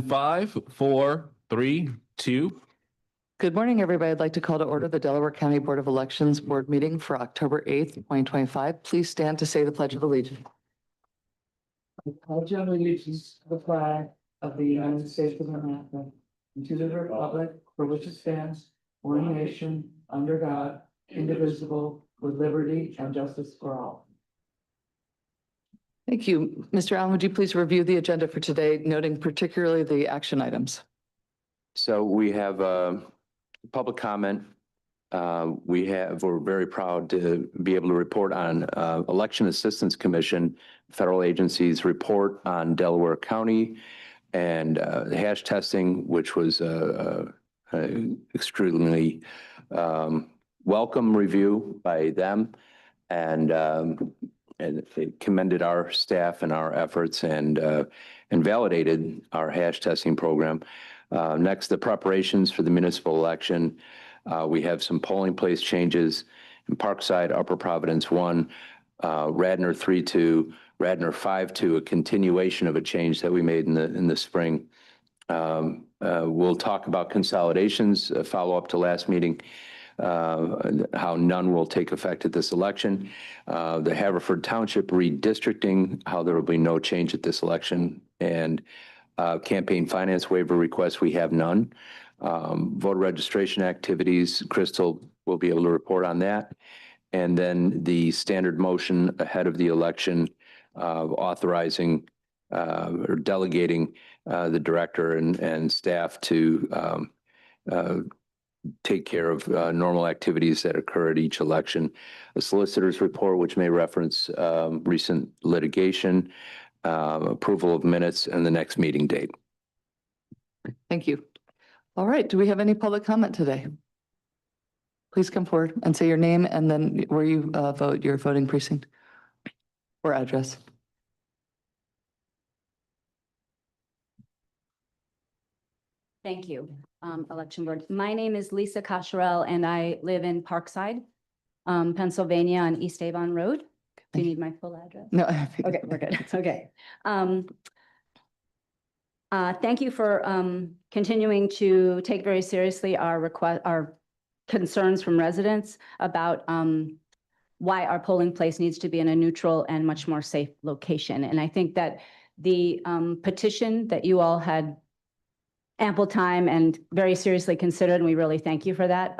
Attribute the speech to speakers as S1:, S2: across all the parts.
S1: 5, 4, 3, 2.
S2: Good morning, everybody. I'd like to call to order the Delaware County Board of Elections Board meeting for October 8th, 2025. Please stand to say the Pledge of Allegiance. I pledge allegiance to the flag of the United States of America and to the republic for which it stands, one nation, under God, indivisible, with liberty and justice for all. Thank you. Mr. Allen, would you please review the agenda for today, noting particularly the action items?
S3: So we have public comment. We're very proud to be able to report on Election Assistance Commission, federal agencies report on Delaware County and the hash testing, which was extremely welcome review by them. And it commended our staff and our efforts and validated our hash testing program. Next, the preparations for the municipal election. We have some polling place changes in Parkside, Upper Providence 1, Radnor 3-2, Radnor 5-2, a continuation of a change that we made in the spring. We'll talk about consolidations, follow up to last meeting, how none will take effect at this election. The Haverford Township redistricting, how there will be no change at this election, and campaign finance waiver requests, we have none. Voter registration activities, Crystal will be able to report on that. And then the standard motion ahead of the election, authorizing or delegating the director and staff to take care of normal activities that occur at each election. A solicitor's report, which may reference recent litigation, approval of minutes, and the next meeting date.
S2: Thank you. All right. Do we have any public comment today? Please come forward and say your name and then where you vote, your voting precinct or address.
S4: Thank you, Election Board. My name is Lisa Cosharel, and I live in Parkside, Pennsylvania on East Avon Road. Do you need my full address?
S2: No.
S4: Okay, we're good. It's okay. Thank you for continuing to take very seriously our concerns from residents about why our polling place needs to be in a neutral and much more safe location. And I think that the petition that you all had ample time and very seriously considered, and we really thank you for that,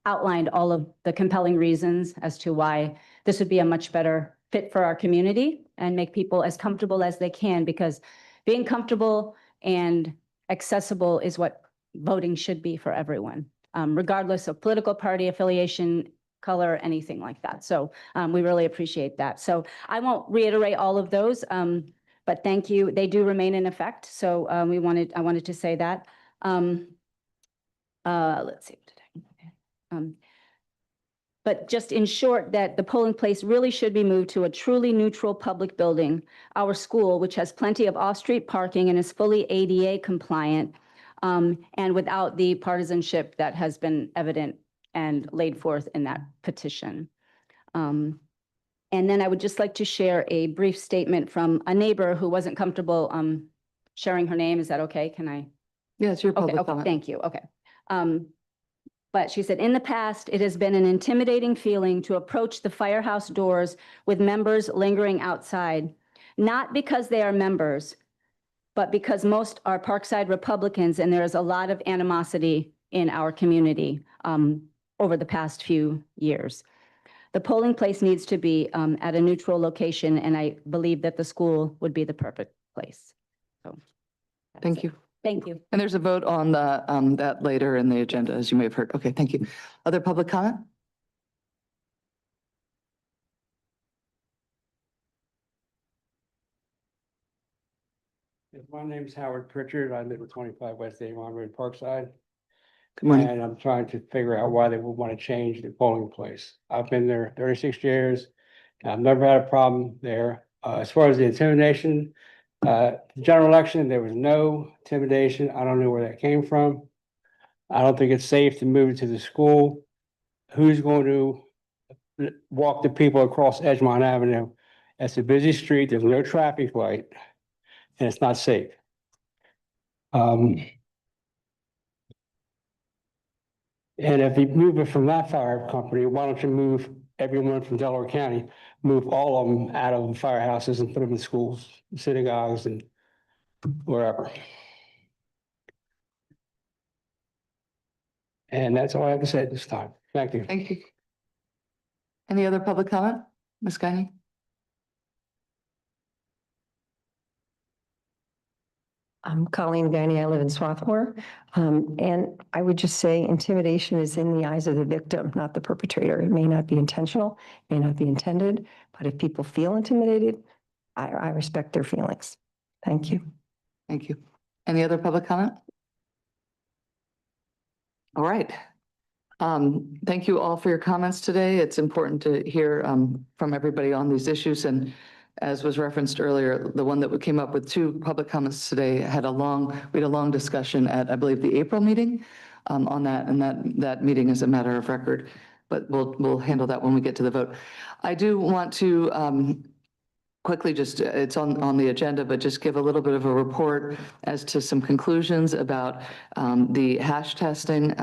S4: outlined all of the compelling reasons as to why this would be a much better fit for our community and make people as comfortable as they can, because being comfortable and accessible is what voting should be for everyone, regardless of political party affiliation, color, anything like that. So we really appreciate that. So I won't reiterate all of those, but thank you. They do remain in effect. So I wanted to say that. Let's see. But just in short, that the polling place really should be moved to a truly neutral public building, our school, which has plenty of off-street parking and is fully ADA compliant, and without the partisanship that has been evident and laid forth in that petition. And then I would just like to share a brief statement from a neighbor who wasn't comfortable sharing her name. Is that okay? Can I?
S2: Yeah, it's your public comment.
S4: Thank you. Okay. But she said, in the past, it has been an intimidating feeling to approach the firehouse doors with members lingering outside, not because they are members, but because most are Parkside Republicans, and there is a lot of animosity in our community over the past few years. The polling place needs to be at a neutral location, and I believe that the school would be the perfect place. So,
S2: thank you.
S4: Thank you.
S2: And there's a vote on the that later in the agenda, as you may have heard. Okay, thank you. Other public comment?
S5: My name's Howard Pritchard. I live at 25 West Avon Road, Parkside.
S2: Good morning.
S5: And I'm trying to figure out why they would want to change the polling place. I've been there 36 years. And I've never had a problem there. As far as the intimidation, the general election, there was no intimidation. I don't know where that came from. I don't think it's safe to move it to the school. Who's going to walk the people across Edgemont Avenue? It's a busy street. There's no traffic light, and it's not safe. And if you move it from that fire company, why don't you move everyone from Delaware County, move all of them out of the firehouses and put them in schools, synagogues and wherever. And that's all I have to say at this time. Thank you.
S2: Thank you. Any other public comment? Ms. Guiney?
S6: I'm Colleen Guiney. I live in Swarthmore. And I would just say intimidation is in the eyes of the victim, not the perpetrator. It may not be intentional, may not be intended, but if people feel intimidated, I respect their feelings. Thank you.
S2: Thank you. Any other public comment? All right. Thank you all for your comments today. It's important to hear from everybody on these issues. And as was referenced earlier, the one that came up with 2 public comments today we had a long discussion at, I believe, the April meeting on that, and that meeting is a matter of record, but we'll handle that when we get to the vote. I do want to quickly just, it's on the agenda, but just give a little bit of a report as to some conclusions about the hash testing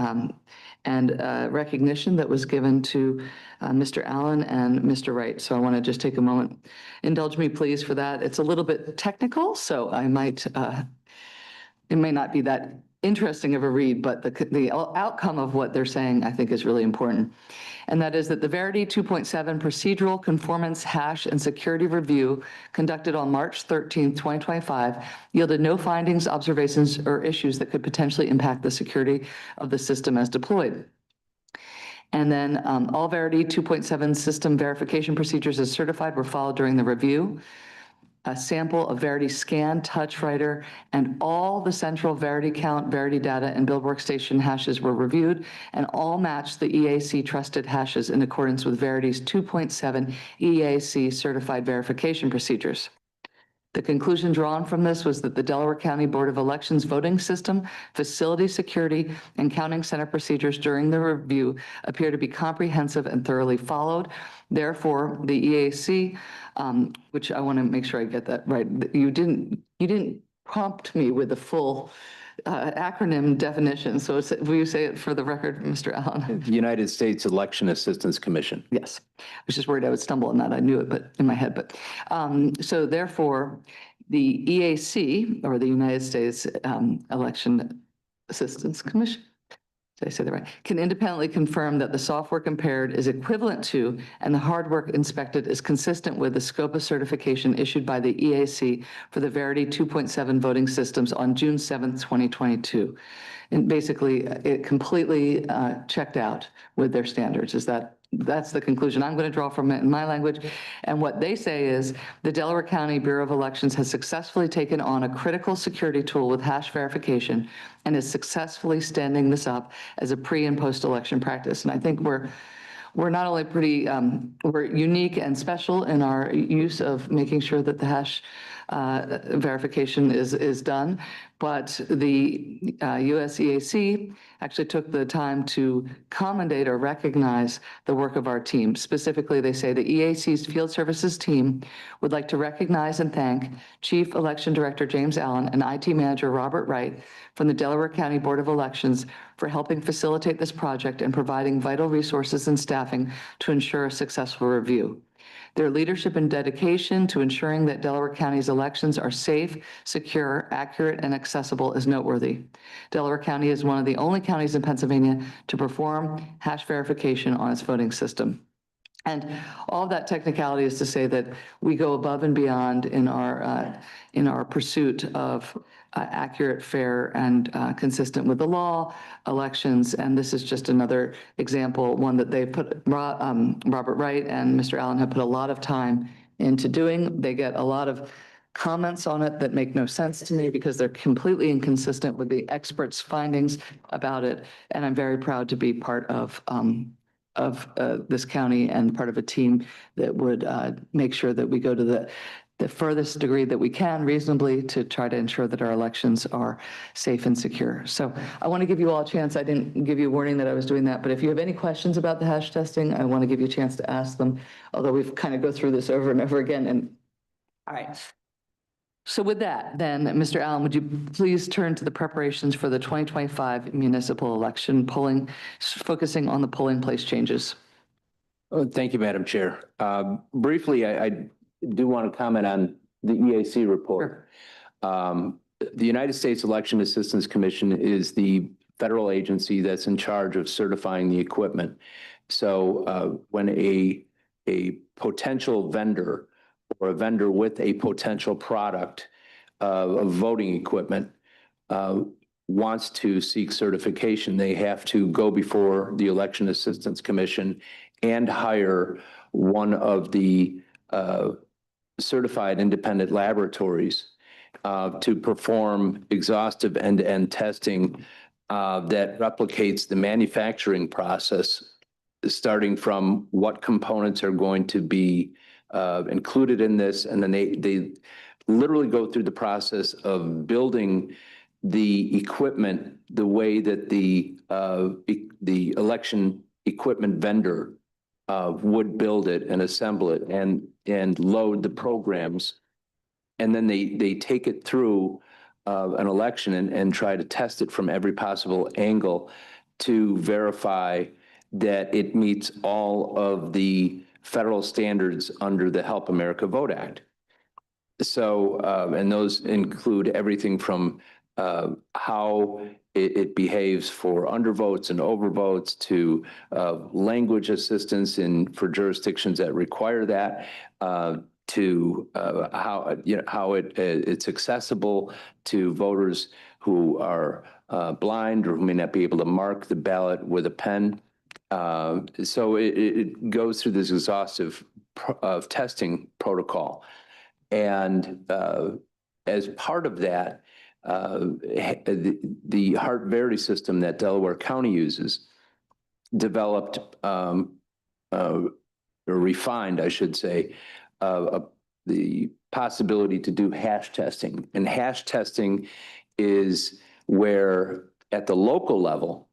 S2: and recognition that was given to Mr. Allen and Mr. Wright. So I want to just take a moment. Indulge me, please, for that. It's a little bit technical, so I might, it may not be that interesting of a read, but the outcome of what they're saying, I think, is really important. And that is that the Verity 2.7 procedural conformance hash and security review conducted on March 13th, 2025 yielded no findings, observations, or issues that could potentially impact the security of the system as deployed. And then all Verity 2.7 system verification procedures as certified were followed during the review. A sample of Verity scan, touch writer, and all the central Verity count, Verity data, and build workstation hashes were reviewed, and all matched the EAC trusted hashes in accordance with Verity's 2.7 EAC certified verification procedures. The conclusion drawn from this was that the Delaware County Board of Elections voting system, facility security, and counting center procedures during the review appear to be comprehensive and thoroughly followed. Therefore, the EAC, which I want to make sure I get that right, you didn't prompt me with the full acronym definition. So will you say it for the record, Mr. Allen?
S3: United States Election Assistance Commission.
S2: Yes, I was just worried I would stumble on that. I knew it, but in my head, but so therefore the EAC, or the United States Election Assistance Commission, did I say that right? Can independently confirm that the software compared is equivalent to and the hardware inspected is consistent with the scope of certification issued by the EAC for the Verity 2.7 voting systems on June 7th, 2022. And basically, it completely checked out with their standards. That's the conclusion I'm going to draw from it in my language. And what they say is the Delaware County Bureau of Elections has successfully taken on a critical security tool with hash verification and is successfully standing this up as a pre and post-election practice. And I think we're not only pretty, we're unique and special in our use of making sure that the hash verification is done, but the US EAC actually took the time to commendate or recognize the work of our team. Specifically, they say the EAC's field services team would like to recognize and thank Chief Election Director James Allen and IT Manager Robert Wright from the Delaware County Board of Elections for helping facilitate this project and providing vital resources and staffing to ensure a successful review. Their leadership and dedication to ensuring that Delaware County's elections are safe, secure, accurate, and accessible is noteworthy. Delaware County is one of the only counties in Pennsylvania to perform hash verification on its voting system. And all of that technicality is to say that we go above and beyond in our pursuit of accurate, fair, and consistent with the law elections. And this is just another example, one that they put, Robert Wright and Mr. Allen have put a lot of time into doing. They get a lot of comments on it that make no sense to me because they're completely inconsistent with the experts' findings about it. And I'm very proud to be part of this county and part of a team that would make sure that we go to the furthest degree that we can reasonably to try to ensure that our elections are safe and secure. So I want to give you all a chance. I didn't give you a warning that I was doing that, but if you have any questions about the hash testing, I want to give you a chance to ask them, although we've kind of go through this over and over again. And all right. So with that, then, Mr. Allen, would you please turn to the preparations for the 2025 municipal election polling, focusing on the polling place changes?
S3: Oh, thank you, Madam Chair. Briefly, I do want to comment on the EAC report. The United States Election Assistance Commission is the federal agency that's in charge of certifying the equipment. So when a potential vendor or a vendor with a potential product of voting equipment wants to seek certification, they have to go before the Election Assistance Commission and hire one of the certified independent laboratories to perform exhaustive end-to-end testing that replicates the manufacturing process, starting from what components are going to be included in this. And then they literally go through the process of building the equipment the way that the election equipment vendor would build it and assemble it and load the programs. And then they take it through an election and try to test it from every possible angle to verify that it meets all of the federal standards under the Help America Vote Act. So, and those include everything from how it behaves for undervotes and overvotes to language assistance for jurisdictions that require that, to how it's accessible to voters who are blind or who may not be able to mark the ballot with a pen. So it goes through this exhaustive testing protocol. And as part of that, the Heart Verity system that Delaware County uses developed or refined, I should say, the possibility to do hash testing. And hash testing is where at the local level,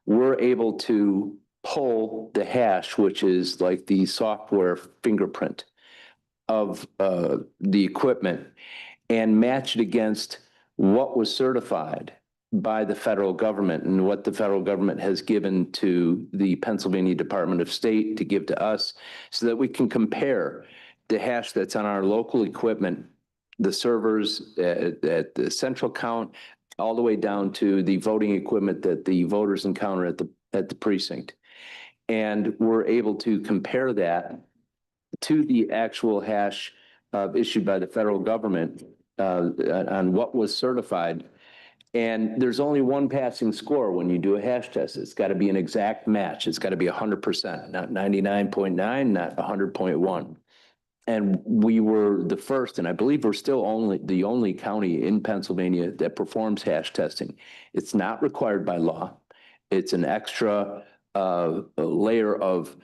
S3: we're able to pull the hash, which is like the software fingerprint of the equipment, and match it against what was certified by the federal government and what the federal government has given to the Pennsylvania Department of State to give to us, so that we can compare the hash that's on our local equipment, the servers at the central count, all the way down to the voting equipment that the voters encounter at the precinct. And we're able to compare that to the actual hash issued by the federal government on what was certified. And there's only one passing score when you do a hash test. It's got to be an exact match. It's got to be 100%, not 99.9, not 100.1. And we were the first, and I believe we're still the only county in Pennsylvania that performs hash testing. It's not required by law. It's an extra layer of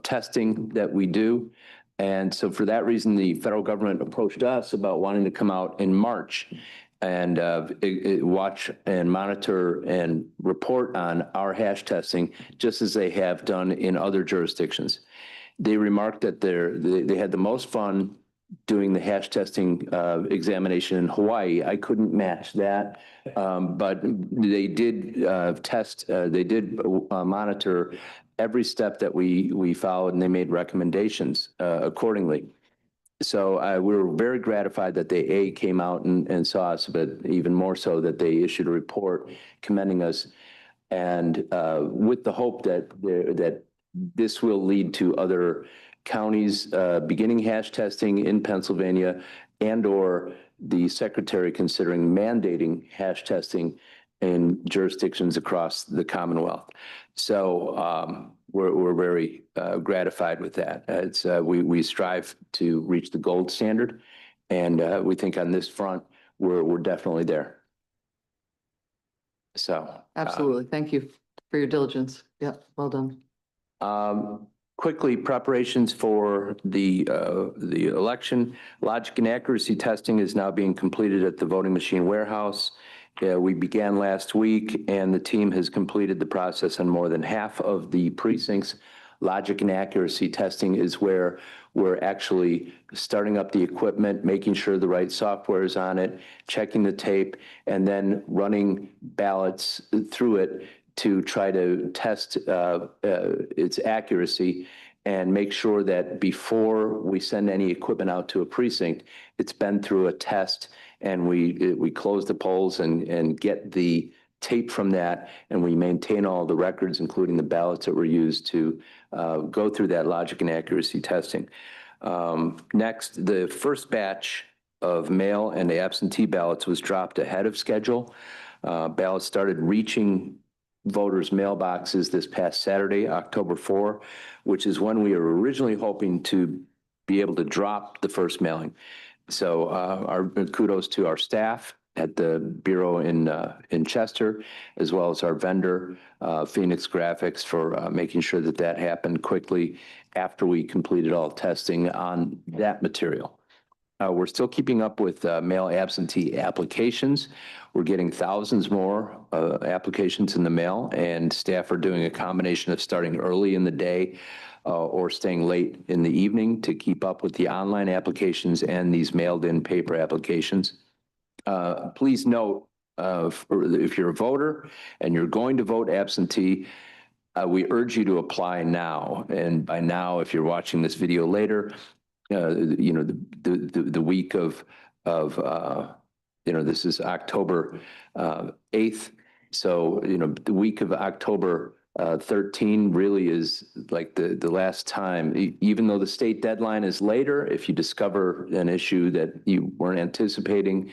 S3: testing that we do. And so for that reason, the federal government approached us about wanting to come out in March and watch and monitor and report on our hash testing, just as they have done in other jurisdictions. They remarked that they had the most fun doing the hash testing examination in Hawaii. I couldn't match that, but they did monitor every step that we followed, and they made recommendations accordingly. So we were very gratified that they came out and saw us, but even more so that they issued a report commending us, and with the hope that this will lead to other counties beginning hash testing in Pennsylvania, and or the secretary considering mandating hash testing in jurisdictions across the Commonwealth. So we're very gratified with that. We strive to reach the gold standard, and we think on this front we're definitely there. So
S2: Absolutely. Thank you for your diligence. Yeah, well done.
S3: Quickly, preparations for the election. Logic and accuracy testing is now being completed at the voting machine warehouse. We began last week, and the team has completed the process on more than half of the precincts. Logic and accuracy testing is where we're actually starting up the equipment, making sure the right software is on it, checking the tape, and then running ballots through it to try to test its accuracy and make sure that before we send any equipment out to a precinct, it's been through a test and we close the polls and get the tape from that, and we maintain all the records, including the ballots that were used to go through that logic and accuracy testing. Next, the first batch of mail and absentee ballots was dropped ahead of schedule. Ballots started reaching voters' mailboxes this past Saturday, October 4, which is when we were originally hoping to be able to drop the first mailing. So our kudos to our staff at the Bureau in Chester, as well as our vendor, Phoenix Graphics, for making sure that that happened quickly after we completed all testing on that material. We're still keeping up with mail absentee applications. We're getting thousands more applications in the mail, and staff are doing a combination of starting early in the day or staying late in the evening to keep up with the online applications and these mailed-in paper applications. Please note, if you're a voter and you're going to vote absentee, we urge you to apply now. And by now, if you're watching this video later, you know, the week of you know, this is October 8th. So, you know, the week of October 13 really is like the last time, even though the state deadline is later, if you discover an issue that you weren't anticipating,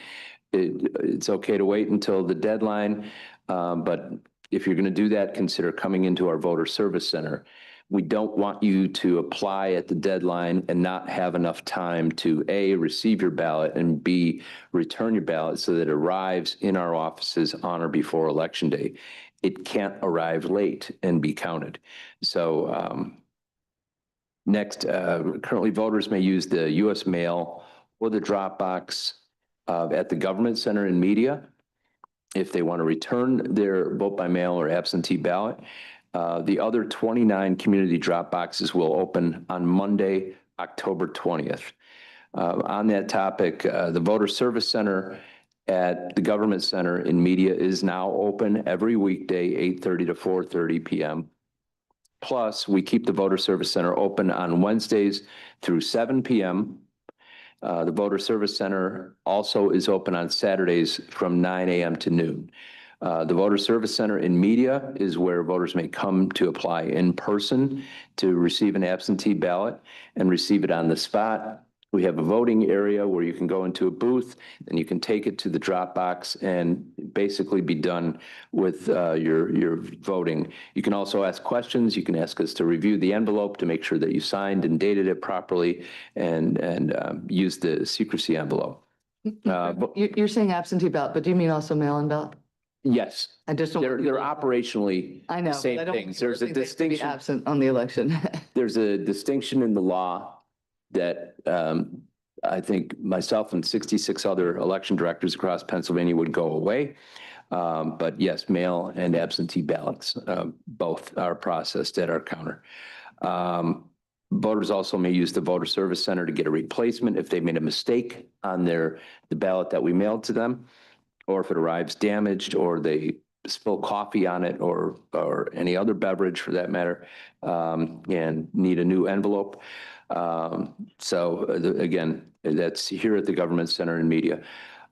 S3: it's okay to wait until the deadline. But if you're going to do that, consider coming into our voter service center. We don't want you to apply at the deadline and not have enough time to A, receive your ballot, and B, return your ballot so that it arrives in our offices on or before Election Day. It can't arrive late and be counted. So next, currently voters may use the U.S. mail or the drop box at the government center in media if they want to return their vote by mail or absentee ballot. The other 29 community drop boxes will open on Monday, October 20th. On that topic, the Voter Service Center at the Government Center in Media is now open every weekday, 8:30 to 4:30 p.m. Plus, we keep the Voter Service Center open on Wednesdays through 7 p.m. The Voter Service Center also is open on Saturdays from 9 a.m. to noon. The Voter Service Center in Media is where voters may come to apply in person to receive an absentee ballot and receive it on the spot. We have a voting area where you can go into a booth and you can take it to the drop box and basically be done with your voting. You can also ask questions. You can ask us to review the envelope to make sure that you signed and dated it properly and use the secrecy envelope.
S2: You're saying absentee ballot, but do you mean also mail-in ballot?
S3: Yes,
S2: I just don't.
S3: they're operationally
S2: I know,
S3: same
S2: but I don't
S3: things. There's a
S2: think they have to be
S3: distinction.
S2: absent on the election.
S3: There's a distinction in the law that I think myself and 66 other election directors across Pennsylvania would go away. But yes, mail and absentee ballots, both are processed at our counter. Voters also may use the Voter Service Center to get a replacement if they made a mistake on the ballot that we mailed to them, or if it arrives damaged, or they spill coffee on it, or any other beverage for that matter, and need a new envelope. Again, that's here at the Government Center in Media.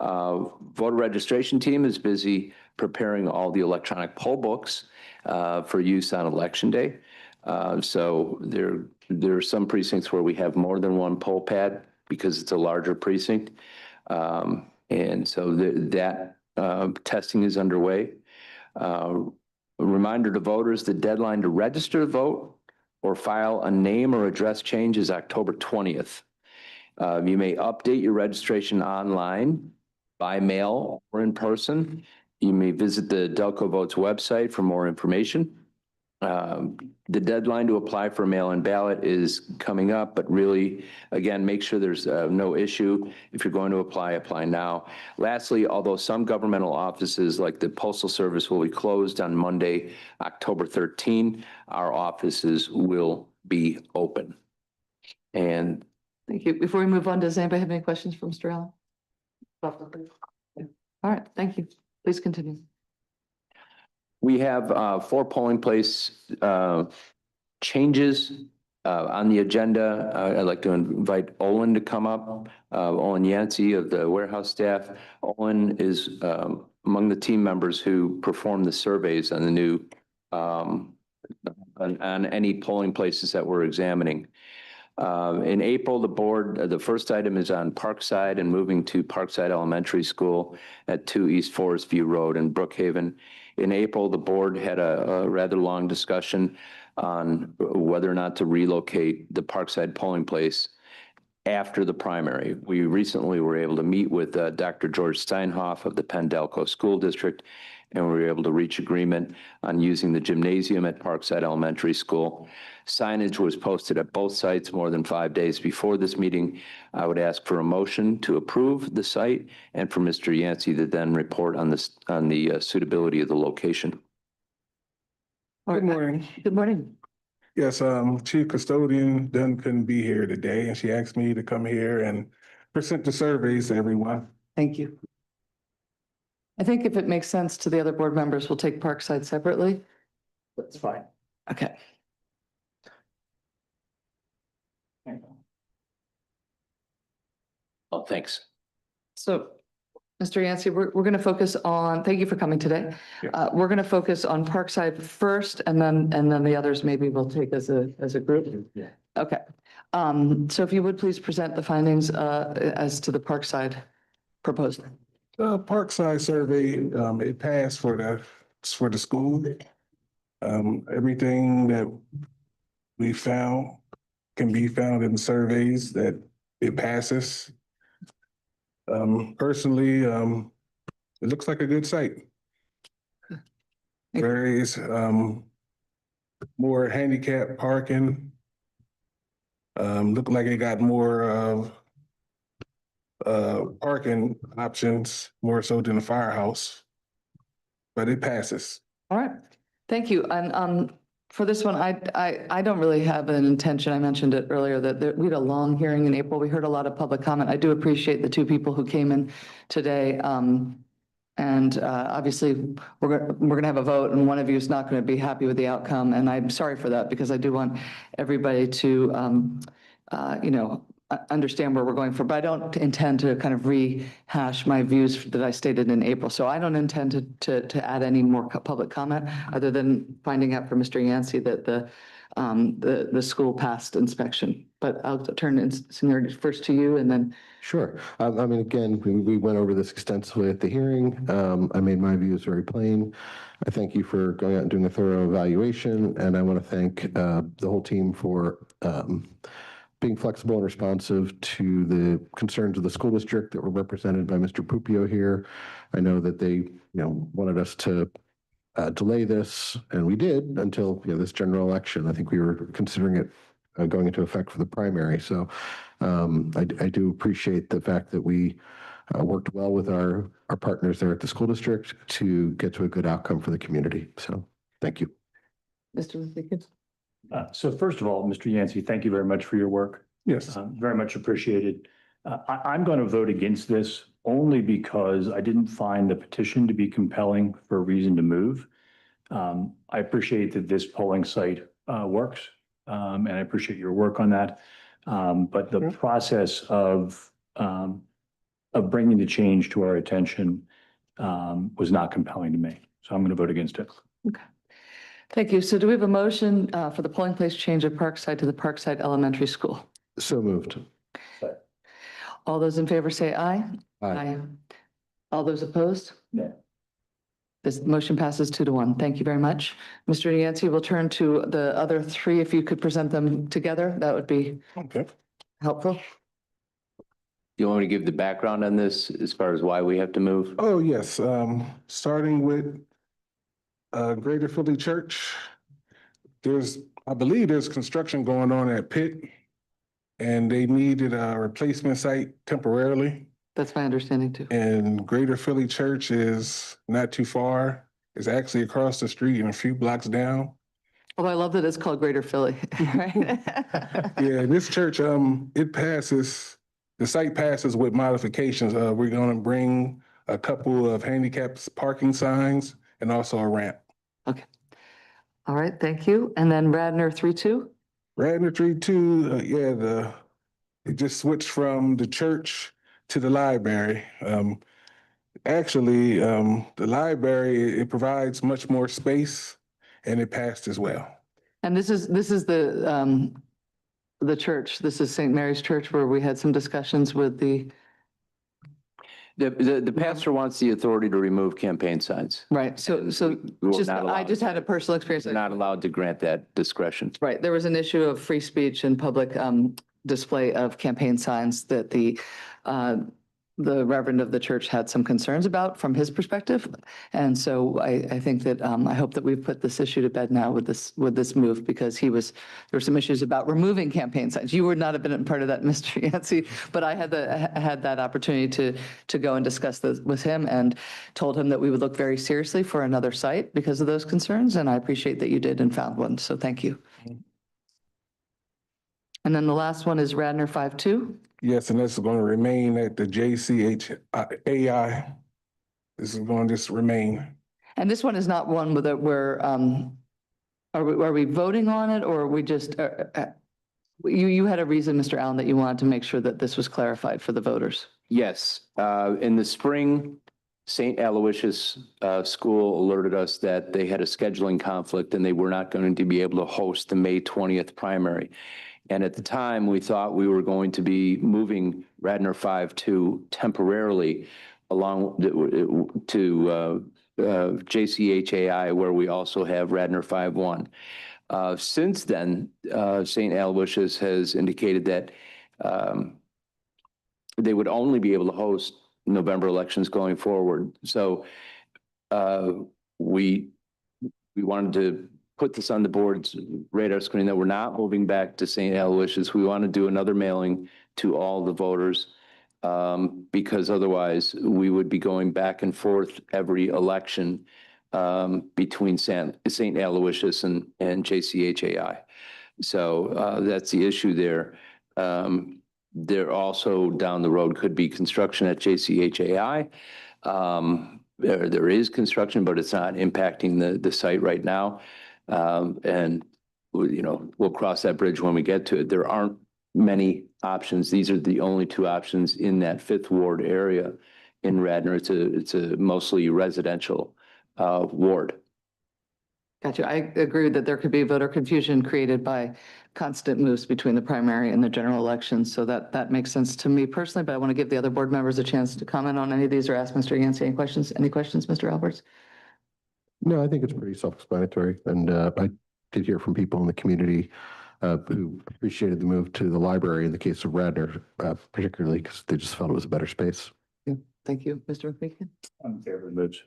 S3: Voter registration team is busy preparing all the electronic poll books for use on Election Day. So there are some precincts where we have more than one poll pad because it's a larger precinct. And so that testing is underway. A reminder to voters, the deadline to register to vote or file a name or address change is October 20th. You may update your registration online, by mail, or in person. You may visit the Delco Votes website for more information. The deadline to apply for mail-in ballot is coming up, but really, again, make sure there's no issue. If you're going to apply, apply now. Lastly, although some governmental offices like the Postal Service will be closed on Monday, October 13, our offices will be open. And
S2: Thank you. Before we move on, does anybody have any questions for Mr. Allen? All right, thank you. Please continue.
S3: we have 4 polling place changes on the agenda. I'd like to invite Olin to come up. Olin Yancey of the warehouse staff. Olin is among the team members who performed the surveys on the new on any polling places that we're examining. In April, the first item is on Parkside and moving to Parkside Elementary School at 2 East Forest View Road in Brookhaven. In April, the board had a rather long discussion on whether or not to relocate the Parkside polling place after the primary. We recently were able to meet with Dr. George Steinhoff of the Penn-Delco School District, and we were able to reach agreement on using the gymnasium at Parkside Elementary School. Signage was posted at both sites more than 5 days before this meeting. I would ask for a motion to approve the site and for Mr. Yancey to then report on the suitability of the location.
S2: All
S7: Good
S2: right,
S7: morning.
S2: Good morning.
S7: Yes, Chief Custodian Dunn couldn't be here today, and she asked me to come here and present the surveys to everyone.
S2: Thank you. I think if it makes sense to the other board members, we'll take Parkside separately.
S5: That's fine.
S2: Okay.
S3: Oh, thanks.
S2: So, Mr. Yancey, we're going to focus on, thank you for coming today.
S7: Yeah.
S2: We're going to focus on Parkside first, and then the others maybe we'll take as a group.
S5: Yeah.
S2: Okay. So if you would please present the findings as to the Parkside proposal.
S7: Parkside survey, it passed for the school. Everything that we found can be found in the surveys that it passes. Personally, it looks like a good site. There is more handicap parking. Look like it got more of parking options, more so than the firehouse. But it passes.
S2: All right. Thank you. And for this one, I don't really have an intention. I mentioned it earlier that we had a long hearing in April. We heard a lot of public comment. I do appreciate the 2 people who came in today. And obviously, we're going to have a vote, and one of you is not going to be happy with the outcome. And I'm sorry for that, because I do want everybody to, understand where we're going for. But I don't intend to kind of rehash my views that I stated in April. So I don't intend to add any more public comment, other than finding out from Mr. Yancey that the school passed inspection. But I'll turn seniority first to you, and then.
S8: Sure. I mean, again, we went over this extensively at the hearing. I made my views very plain. I thank you for going out and doing a thorough evaluation, and I want to thank the whole team for being flexible and responsive to the concerns of the school district that were represented by Mr. Pupio here. I know that they, wanted us to delay this, and we did until this general election. I think we were considering it going into effect for the primary. So I do appreciate the fact that we worked well with our partners there at the school district to get to a good outcome for the community. So thank you.
S2: Mr. Lincoln.
S9: So first of all, Mr. Yancey, thank you very much for your work.
S7: Yes.
S9: Very much appreciated. I'm going to vote against this only because I didn't find the petition to be compelling for a reason to move. I appreciate that this polling site works, and I appreciate your work on that. But the process of bringing the change to our attention was not compelling to me. So I'm going to vote against it.
S2: Okay. Thank you. So do we have a motion for the polling place change of Parkside to the Parkside Elementary School?
S8: So moved.
S2: All those in favor say aye.
S8: Aye.
S2: All those opposed?
S9: No.
S2: This motion passes 2-1. Thank you very much. Mr. Yancey, we'll turn to the other 3. If you could present them together, that would be
S7: Okay.
S2: helpful.
S3: Do you want me to give the background on this as far as why we have to move?
S7: Oh, yes. Starting with Greater Philly Church. I believe there's construction going on at Pitt, and they needed a replacement site temporarily.
S2: That's my understanding too.
S7: And Greater Philly Church is not too far. It's actually across the street and a few blocks down.
S2: Oh, I love that it's called Greater Philly, right?
S7: Yeah, this church, the site passes with modifications. We're gonna bring a couple of handicapped parking signs and also a ramp.
S2: Okay. All right, thank you. And then Radnor 3-2?
S7: Radnor 3-2, it just switched from the church to the library. Actually, the library, it provides much more space and it passed as well.
S2: And this is the church. This is St. Mary's Church where we had some discussions with the,
S3: The pastor wants the authority to remove campaign signs.
S2: right. So
S3: We're
S2: just,
S3: not
S2: I
S3: allowed-
S2: just had a personal experience.
S3: They're not allowed to grant that discretion.
S2: Right, there was an issue of free speech and public display of campaign signs that the reverend of the church had some concerns about from his perspective. And so I think that, I hope that we've put this issue to bed now with this move, because there were some issues about removing campaign signs. You would not have been part of that, Mr. Yancey, but I had that opportunity to go and discuss this with him and told him that we would look very seriously for another site because of those concerns. And I appreciate that you did and found one. So thank you. And then the last one is Radnor 5-2.
S7: Yes, and that's going to remain at the JCHAI. This is going to just remain.
S2: And this one is not one with it where, are we voting on it, or are we just, you had a reason, Mr. Allen, that you wanted to make sure that this was clarified for the voters.
S3: Yes, in the spring, St. Aloysius School alerted us that they had a scheduling conflict and they were not going to be able to host the May 20th primary. And at the time, we thought we were going to be moving Radnor 5-2 temporarily along to JCHAI, where we also have Radnor 5-1. Since then, St. Aloysius has indicated that they would only be able to host November elections going forward. So we wanted to put this on the board's radar screen that we're not moving back to St. Aloysius. We want to do another mailing to all the voters because otherwise we would be going back and forth every election between St. Aloysius and JCHAI. So that's the issue there. There also down the road could be construction at JCHAI. There is construction, but it's not impacting the site right now. And, you know, we'll cross that bridge when we get to it. There aren't many options. These are the only two options in that Fifth Ward area in Radnor. It's a mostly residential ward.
S2: Gotcha. I agree that there could be voter confusion created by constant moves between the primary and the general elections. So that makes sense to me personally, but I want to give the other board members a chance to comment on any of these or ask Mr. Yancey any questions. Any questions, Mr. Alberts?
S8: No, I think it's pretty self-explanatory. And I did hear from people in the community who appreciated the move to the library in the case of Radnor, particularly because they just felt it was a better space.
S2: Yeah, thank you. Mr. McMeekin?
S9: I'm in favor of the moves.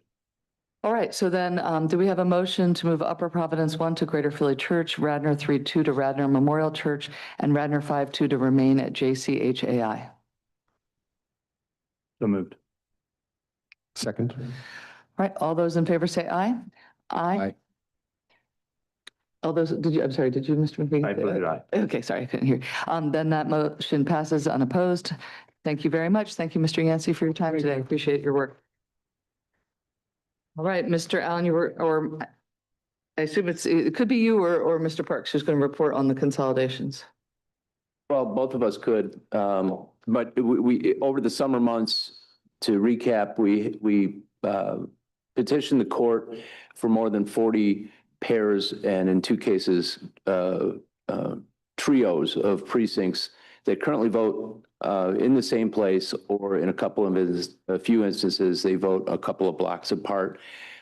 S2: All right, so then do we have a motion to move Upper Providence 1 to Greater Philly Church, Radnor 3-2 to Radnor Memorial Church, and Radnor 5-2 to remain at JCHAI?
S9: So moved.
S8: Second.
S2: All right, all those in favor say aye.
S8: Aye.
S2: All those, did you, I'm sorry, did you, Mr. McMeekin?
S9: I voted aye.
S2: Okay, sorry, I couldn't hear. Then that motion passes unopposed. Thank you very much. Thank you, Mr. Yancey, for your time today. I appreciate your work. All right, Mr. Allen, you were, or I assume it could be you or Mr. Parks who's going to report on the consolidations.
S3: Well, both of us could, but we over the summer months, to recap, we petitioned the court for more than 40 pairs and in two cases, trios of precincts that currently vote in the same place, or in a few instances, they vote a couple of blocks apart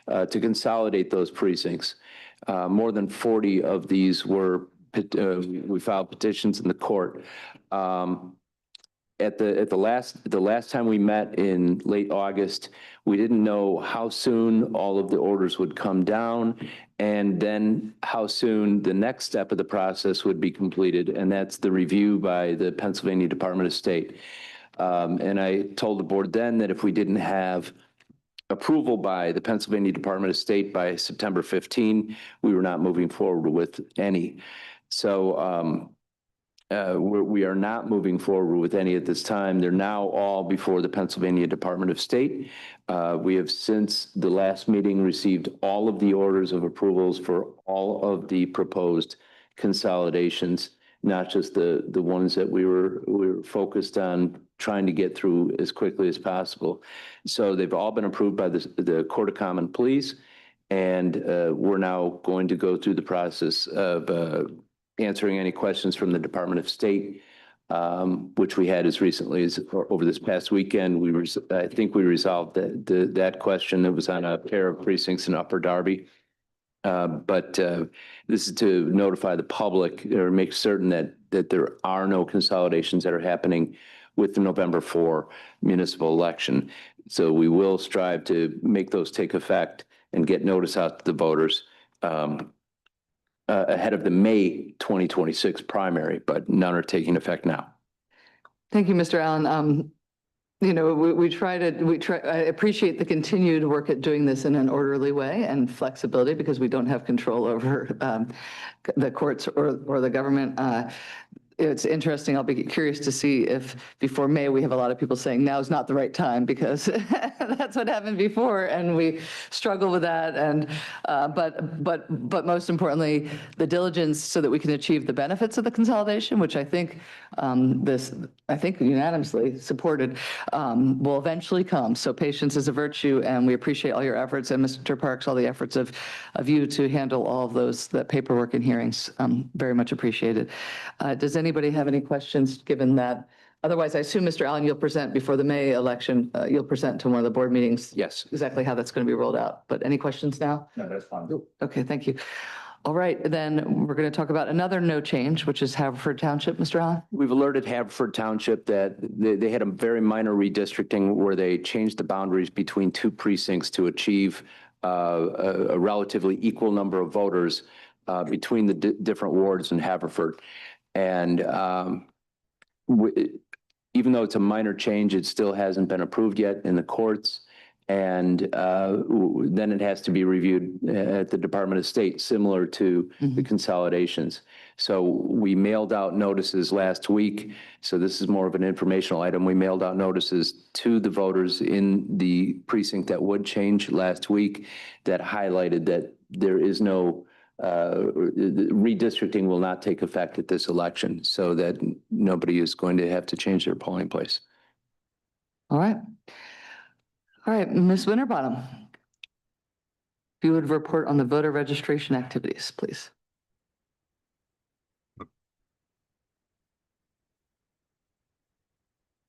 S3: to consolidate those precincts. More than 40 of these we filed petitions in the court. at the last time we met in late August, we didn't know how soon all of the orders would come down and then how soon the next step of the process would be completed, and that's the review by the Pennsylvania Department of State. And I told the board then that if we didn't have approval by the Pennsylvania Department of State by September 15, we were not moving forward with any. So we are not moving forward with any at this time. They're now all before the Pennsylvania Department of State. We have since the last meeting received all of the orders of approvals for all of the proposed consolidations, not just the ones that we were focused on trying to get through as quickly as possible. So they've all been approved by the Court of Common Pleas, and we're now going to go through the process of answering any questions from the Department of State, which we had as recently as over this past weekend. I think we resolved that question that was on a pair of precincts in Upper Darby. But this is to notify the public or make certain that there are no consolidations that are happening with the November 4 municipal election. So we will strive to make those take effect and get notice out to the voters ahead of the May 2026 primary, but none are taking effect now.
S2: Thank you, Mr. Allen. You know, I appreciate the continued work at doing this in an orderly way and flexibility, because we don't have control over the courts or the government. It's interesting. I'll be curious to see if before May, we have a lot of people saying now's not the right time, because that's what happened before, and we struggle with that. And but most importantly, the diligence so that we can achieve the benefits of the consolidation, which I think unanimously supported, will eventually come. So patience is a virtue, and we appreciate all your efforts, and Mr. Parks, all the efforts of you to handle all of the paperwork and hearings. Very much appreciated. Does anybody have any questions, given that? Otherwise, I assume, Mr. Allen, you'll present before the May election. You'll present to one of the board meetings.
S3: Yes.
S2: Exactly how that's going to be rolled out. But any questions now?
S9: No, that's fine.
S2: Okay, thank you. All right, then we're going to talk about another no change, which is Haverford Township, Mr. Allen.
S3: We've alerted Haverford Township that they had a very minor redistricting where they changed the boundaries between two precincts to achieve a relatively equal number of voters between the different wards in Haverford. And even though it's a minor change, it still hasn't been approved yet in the courts. And then it has to be reviewed at the Department of State, similar to the consolidations. So we mailed out notices last week. So this is more of an informational item. We mailed out notices to the voters in the precinct that would change last week that highlighted that there is no redistricting will not take effect at this election, so that nobody is going to have to change their polling place.
S2: All right. All right, Ms. Winterbottom. If you would report on the voter registration activities, please.
S10: Good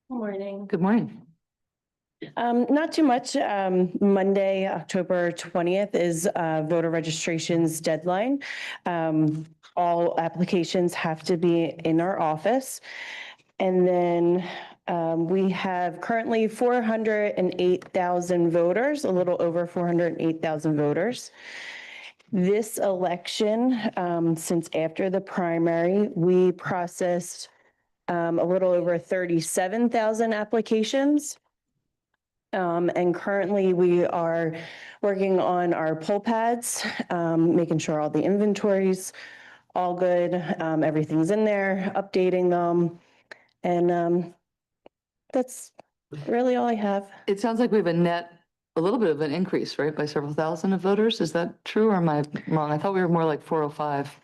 S10: morning.
S2: Good morning.
S10: Not too much. Monday, October 20th is voter registration's deadline. All applications have to be in our office. And then we have currently 408,000 voters, a little over 408,000 voters. This election, since after the primary, we processed a little over 37,000 applications. And currently we are working on our poll pads, making sure all the inventories, all good, everything's in there, updating them. And that's really all I have.
S2: It sounds like we have a little bit of an increase, right, by several thousand of voters. Is that true, or am I wrong? I thought we were more like 405.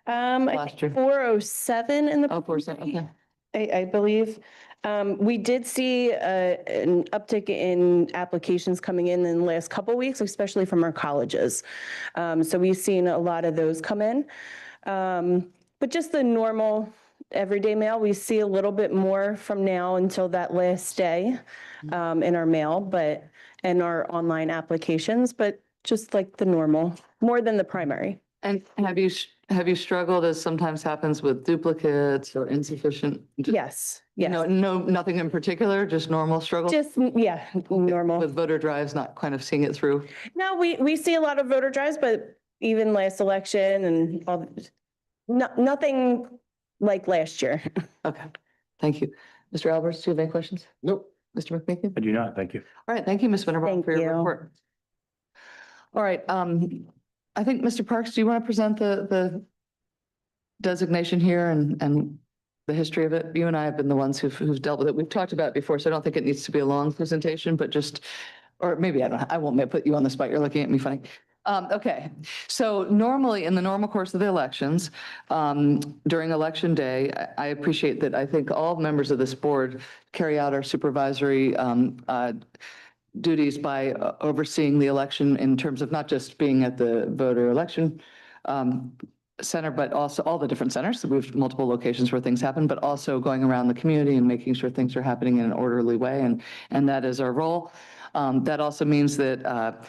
S10: I
S2: Last year.
S10: think 407 in the.
S2: Oh, 407, okay.
S10: I believe. We did see an uptick in applications coming in the last couple of weeks, especially from our colleges. So we've seen a lot of those come in. But just the normal everyday mail, we see a little bit more from now until that last day in our mail, and our online applications, but just like the normal, more than the primary.
S2: And have you Have you struggled, as sometimes happens, with duplicates or insufficient?
S10: Yes,
S2: No,
S10: yes.
S2: no, nothing in particular, just normal struggle?
S10: Just, yeah, normal.
S2: With voter drives, not kind of seeing it through?
S10: No, we see a lot of voter drives, but even last election and all, nothing like last year.
S2: Okay, thank you. Mr. Alberts, do you have any questions?
S8: Nope.
S2: Mr. McMeekin?
S9: I do not, thank you.
S2: All right, thank you, Ms. Winterbottom,
S10: Thank
S2: for your
S10: you.
S2: report. All right, I think, Mr. Parks, do you want to present the designation here and the history of it? You and I have been the ones who've dealt with it. We've talked about it before, so I don't think it needs to be a long presentation, but just, or maybe I won't put you on the spot. You're looking at me funny. Okay, so normally in the normal course of the elections, during election day, I appreciate that I think all members of this board carry out our supervisory duties by overseeing the election in terms of not just being at the voter election center, but also all the different centers. So we have multiple locations where things happen, but also going around the community and making sure things are happening in an orderly way. And that is our role. That also means that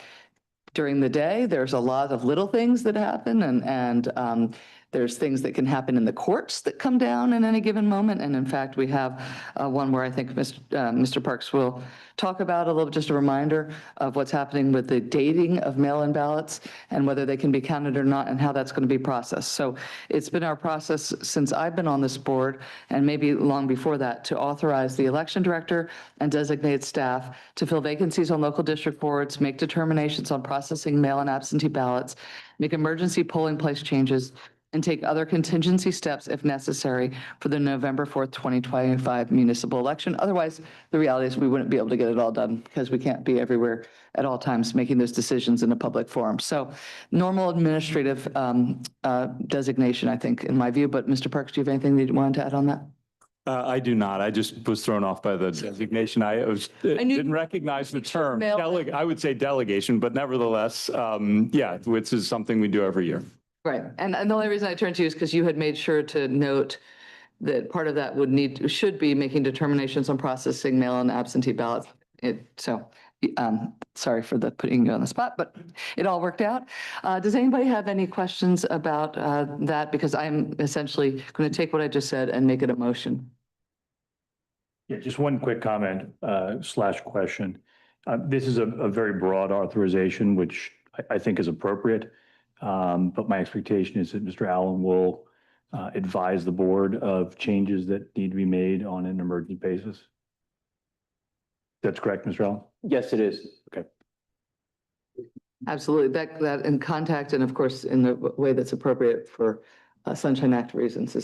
S2: during the day, there's a lot of little things that happen and there's things that can happen in the courts that come down in any given moment. And in fact, we have one where I think Mr. Parks will talk about a little, just a reminder of what's happening with the dating of mail-in ballots and whether they can be counted or not and how that's going to be processed. So it's been our process since I've been on this board and maybe long before that to authorize the election director and designated staff to fill vacancies on local district boards, make determinations on processing mail-in absentee ballots, make emergency polling place changes, and take other contingency steps if necessary for the November 4th, 2025 municipal election. Otherwise, the reality is we wouldn't be able to get it all done because we can't be everywhere at all times making those decisions in a public forum. So normal administrative designation, I think, in my view. But Mr. Parks, do you have anything that you wanted to add on that?
S9: I do not. I just was thrown off by the designation. Didn't recognize the term. I would say delegation, but nevertheless, yeah, which is something we do every year.
S2: Right. And the only reason I turned to you is because you had made sure to note that part of that should be making determinations on processing mail-in absentee ballots. Sorry for putting you on the spot, but it all worked out. Does anybody have any questions about that? Because I'm essentially going to take what I just said and make it a motion.
S9: Yeah, just one quick comment / question. This is a very broad authorization, which I think is appropriate. But my expectation is that Mr. Allen will advise the board of changes that need to be made on an emergent basis. That's correct, Mr. Allen?
S3: Yes, it is.
S9: Okay.
S2: Absolutely. That in contact and of course in the way that's appropriate for Sunshine Act reasons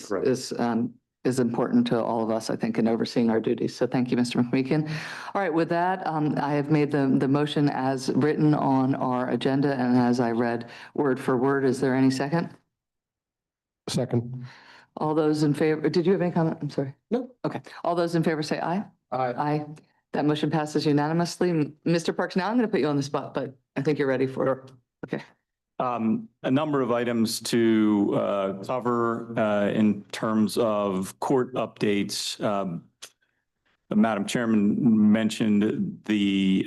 S2: is important to all of us, I think, in overseeing our duties. So thank you, Mr. McMeekin. All right, with that, I have made the motion as written on our agenda and as I read word for word. Is there any second?
S8: Second.
S2: All those in favor, did you have any comment? I'm sorry.
S8: No.
S2: Okay. All those in favor say aye.
S8: Aye.
S2: Aye. That motion passes unanimously. Mr. Parks, now I'm going to put you on the spot, but I think you're ready for it. Okay.
S9: A number of items to cover in terms of court updates. Madam Chairman mentioned the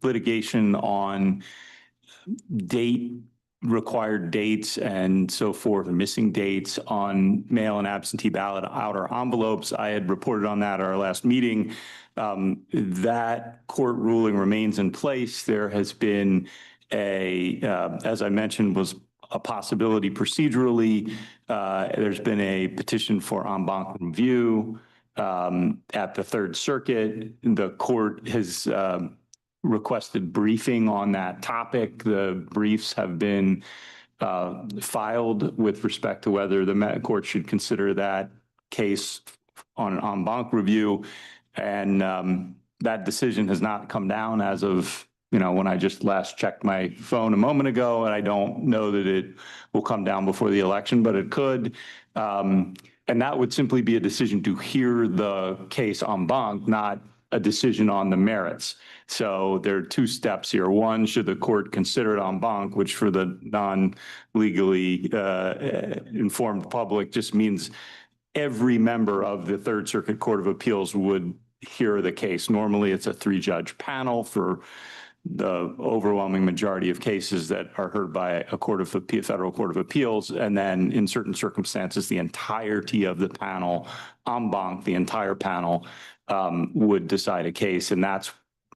S9: litigation on required dates and so forth, missing dates on mail and absentee ballot outer envelopes. I had reported on that at our last meeting. That court ruling remains in place. There has been as I mentioned, was a possibility procedurally. There's been a petition for en banc review at the Third Circuit. The court has requested briefing on that topic. The briefs have been filed with respect to whether the court should consider that case on an en banc review. And that decision has not come down as of when I just last checked my phone a moment ago, and I don't know that it will come down before the election, but it could. And that would simply be a decision to hear the case en banc, not a decision on the merits. So there are two steps here. One, should the court consider it en banc, which for the non-legally informed public just means every member of the Third Circuit Court of Appeals would hear the case. Normally, it's a 3-judge panel for the overwhelming majority of cases that are heard by a federal court of appeals. And then in certain circumstances, the entirety of the panel, en banc, the entire panel would decide a case. And that's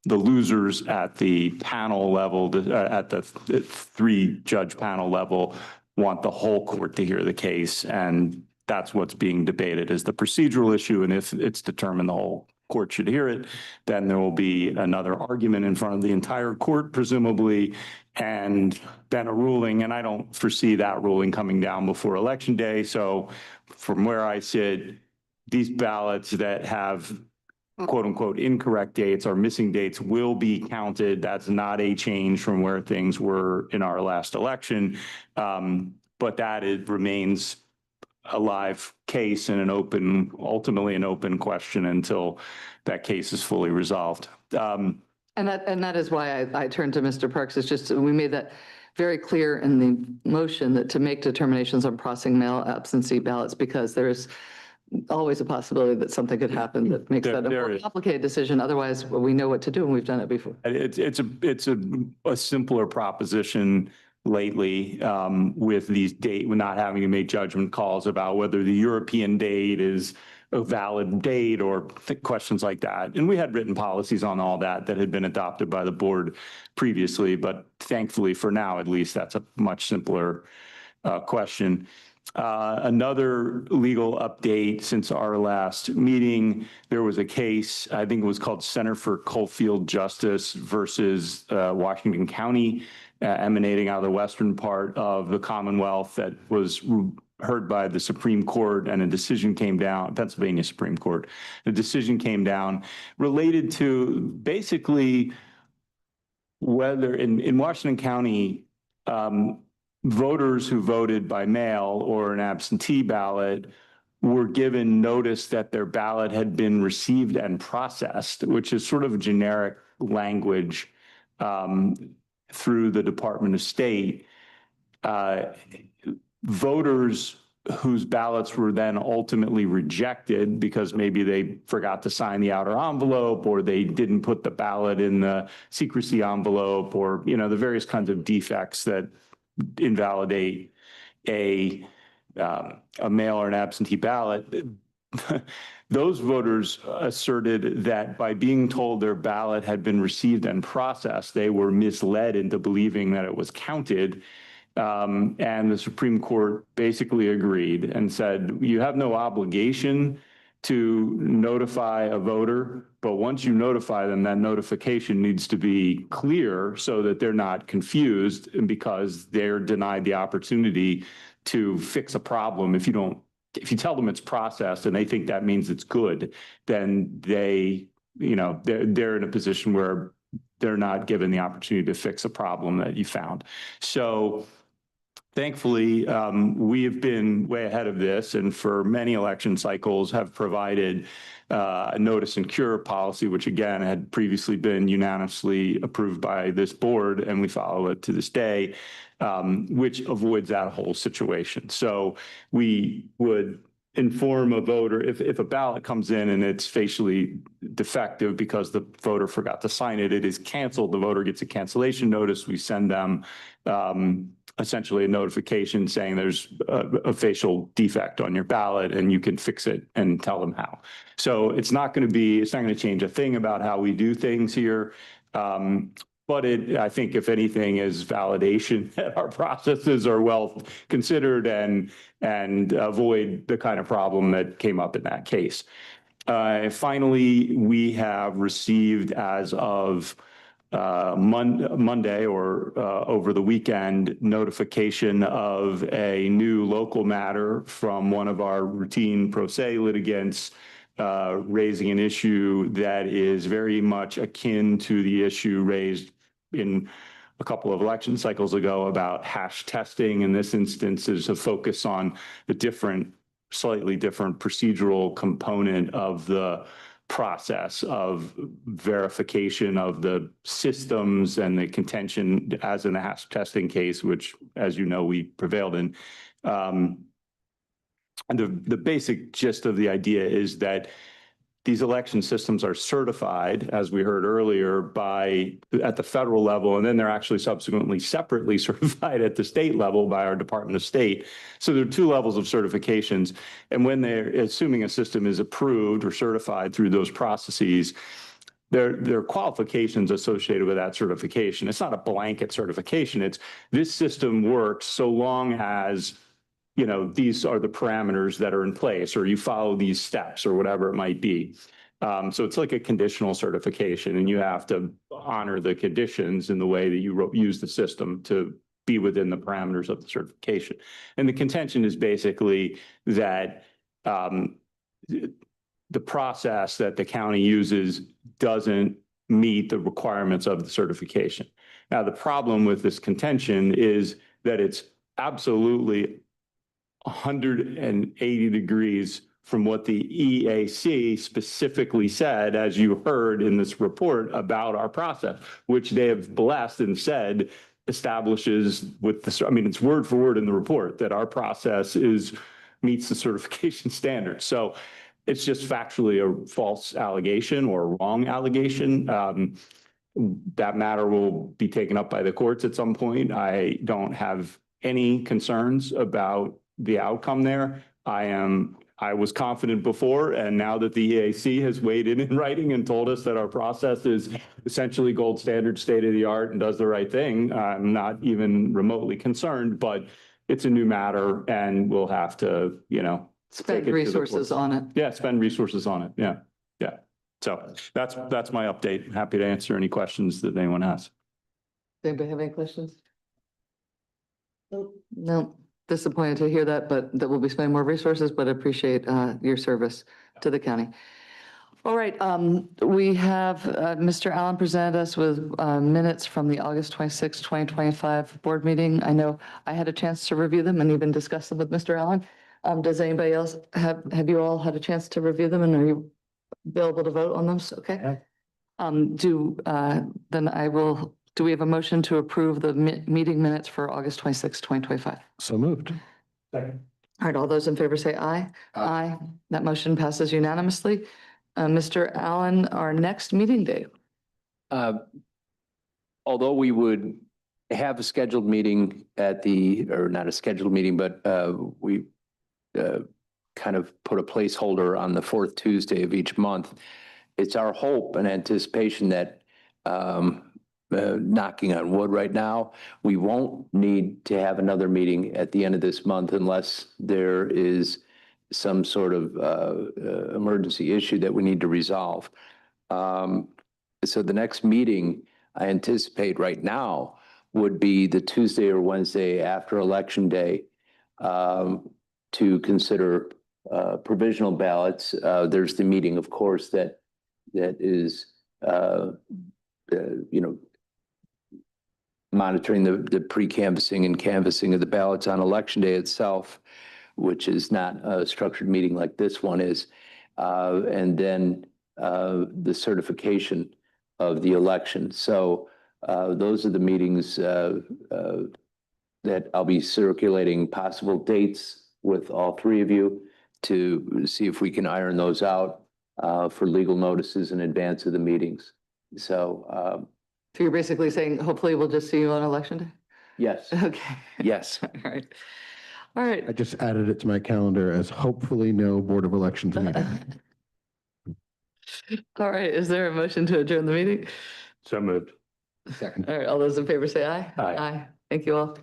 S9: the losers at the panel level, at the 3-judge panel level, want the whole court to hear the case. And that's what's being debated is the procedural issue. And if it's determined the whole court should hear it, then there will be another argument in front of the entire court, presumably, and then a ruling. And I don't foresee that ruling coming down before Election Day. So from where I sit, these ballots that have quote unquote incorrect dates or missing dates will be counted. That's not a change from where things were in our last election. But that remains a live case and ultimately an open question until that case is fully resolved.
S2: And that is why I turned to Mr. Parks. It's just, we made that very clear in the motion that to make determinations on processing mail absentee ballots, because there's always a possibility that something could happen that makes that a more complicated decision. Otherwise, we know what to do and we've done it before.
S9: It's a simpler proposition lately with these not having to make judgment calls about whether the European date is a valid date or questions like that. And we had written policies on all that had been adopted by the board previously, but thankfully for now, at least, that's a much simpler question. Another legal update since our last meeting, there was a case, I think it was called Center for Coalfield Justice versus Washington County, emanating out of the western part of the Commonwealth, that was heard by the Supreme Court, and a decision came down, Pennsylvania Supreme Court. The decision came down related to basically whether in Washington County, voters who voted by mail or an absentee ballot were given notice that their ballot had been received and processed, which is sort of generic language through the Department of State. Voters whose ballots were then ultimately rejected because maybe they forgot to sign the outer envelope, or they didn't put the ballot in the secrecy envelope, or, you know, the various kinds of defects that invalidate a mail or an absentee ballot. Those voters asserted that by being told their ballot had been received and processed, they were misled into believing that it was counted. And the Supreme Court basically agreed and said, you have no obligation to notify a voter, but once you notify them, that notification needs to be clear so that they're not confused, and because they're denied the opportunity to fix a problem. If you tell them it's processed and they think that means it's good, then they're in a position where they're not given the opportunity to fix a problem that you found. So thankfully, we have been way ahead of this, and for many election cycles have provided a notice and cure policy, which again had previously been unanimously approved by this board, and we follow it to this day, which avoids that whole situation. So we would inform a voter if a ballot comes in and it's facially defective because the voter forgot to sign it, it is canceled. The voter gets a cancellation notice. We send them essentially a notification saying there's a facial defect on your ballot and you can fix it, and tell them how. So it's not going to change a thing about how we do things here. But I think if anything is validation that our processes are well considered and avoid the kind of problem that came up in that case. Finally, we have received as of Monday or over the weekend notification of a new local matter from one of our routine pro se litigants raising an issue that is very much akin to the issue raised in a couple of election cycles ago about hash testing. In this instance, is a focus on the slightly different procedural component of the process of verification of the systems and the contention, as in the hash testing case, which, as you know, we prevailed in. And the basic gist of the idea is that these election systems are certified, as we heard earlier, at the federal level, and then they're actually subsequently separately certified at the state level by our Department of State. So there are two levels of certifications. And when they're assuming a system is approved or certified through those processes, there are qualifications associated with that certification. It's not a blanket certification. It's this system works so long as, you know, these are the parameters that are in place, or you follow these steps, or whatever it might be. So it's like a conditional certification, and you have to honor the conditions in the way that you use the system to be within the parameters of the certification. And the contention is basically that the process that the county uses doesn't meet the requirements of the certification. Now, the problem with this contention is that it's absolutely 180 degrees from what the EAC specifically said, as you heard in this report about our process, which they have blessed and said establishes with the, I mean, it's word for word in the report that our process meets the certification standards. So it's just factually a false allegation or a wrong allegation. That matter will be taken up by the courts at some point. I don't have any concerns about the outcome there. I was confident before, and now that the EAC has weighed in writing and told us that our process is essentially gold standard, state of the art, and does the right thing, I'm not even remotely concerned, but it's a new matter and we'll have to, you know,
S2: Spend resources on it.
S9: yeah, spend resources on it. Yeah, yeah. So that's my update. Happy to answer any questions that anyone has.
S2: Does anybody have any questions? No, disappointed to hear that, but that we'll be spending more resources, but appreciate your service to the county. All right, we have Mr. Allen presented us with minutes from the August 26, 2025 board meeting. I know I had a chance to review them and even discuss them with Mr. Allen. Does anybody else have you all had a chance to review them, and are you available to vote on them? Okay. Do we have a motion to approve the meeting minutes for August 26, 2025?
S8: So moved.
S9: Second.
S2: All right, all those in favor say aye. Aye. That motion passes unanimously. Mr. Allen, our next meeting date.
S3: Although we would have a scheduled meeting or not a scheduled meeting, but we kind of put a placeholder on the fourth Tuesday of each month. It's our hope and anticipation that, knocking on wood right now, we won't need to have another meeting at the end of this month unless there is some sort of emergency issue that we need to resolve. So the next meeting I anticipate right now would be the Tuesday or Wednesday after Election Day, to consider provisional ballots. There's the meeting, of course, that is, you know, monitoring the pre-canvassing and canvassing of the ballots on Election Day itself, which is not a structured meeting like this one is. And then the certification of the election. So those are the meetings that I'll be circulating possible dates with all three of you to see if we can iron those out for legal notices in advance of the meetings. So
S2: So you're basically saying, hopefully we'll just see you on Election Day?
S3: yes,
S2: Okay.
S3: yes.
S2: All right. All right.
S8: I just added it to my calendar as hopefully no Board of Elections meeting.
S2: All right. Is there a motion to adjourn the meeting?
S9: So moved.
S8: Second.
S2: All right. All those in favor say aye.
S9: Aye.
S2: Aye. Thank you all.